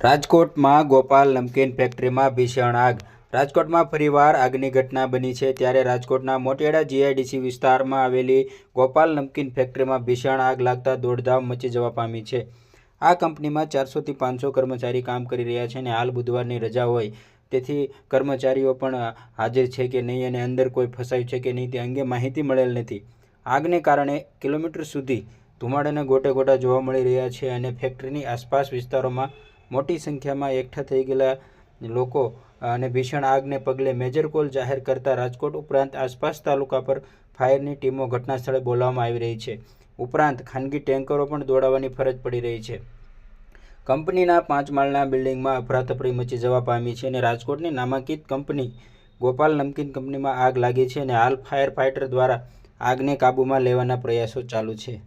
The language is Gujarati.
રાજકોટમાં ગોપાલ નમકીન ફેક્ટરીમાં ભીષણ આગ. રાજકોટમાં ફરીવાર આગની ઘટના બની છે ત્યારે રાજકોટના મોટેડા જીઆઈડીસી વિસ્તારમાં આવેલી ગોપાલ નમકીન ફેક્ટરીમાં ભીષણ આગ લાગતા દોડધામ મચી જવા પામી છે. આ કંપનીમાં 400 થી 500 કર્મચારી કામ કરી રહ્યા છે અને હાલ બુધવારની રજા હોય તેથી કર્મચારીઓ પણ હાજર છે કે નહીં અને અંદર કોઈ ફસાયું છે કે નહીં તે અંગે માહિતી મળેલ નથી. આગને કારણે કિલોમીટર સુધી ધુમાડાના ગોટે ગોટા જોવા મળી રહ્યા છે અને ફેક્ટરીની આસપાસ વિસ્તારોમાં મોટી સંખ્યામાં એકઠા થઈ ગયેલા લોકો અને ભીષણ આગને પગલે મેજર કોલ જાહેર કરતા રાજકોટ ઉપરાંત આસપાસ તાલુકા પર ફાયરની ટીમો ઘટના સ્થળે બોલાવવામાં આવી રહી છે. ઉપરાંત ખાનગી ટેન્કરો પણ દોડાવવાની ફરજ પડી રહી છે. કંપનીના 5 માળના બિલ્ડિંગમાં અફરાતફરી મચી જવા પામી છે અને રાજકોટની નામાંકિત કંપની ગોપાલ નમકીન કંપનીમાં આગ લાગી છે અને હાલ ફાયર ફાઇટર દ્વારા આગને કાબૂમાં લેવાના પ્રયાસો ચાલુ છે.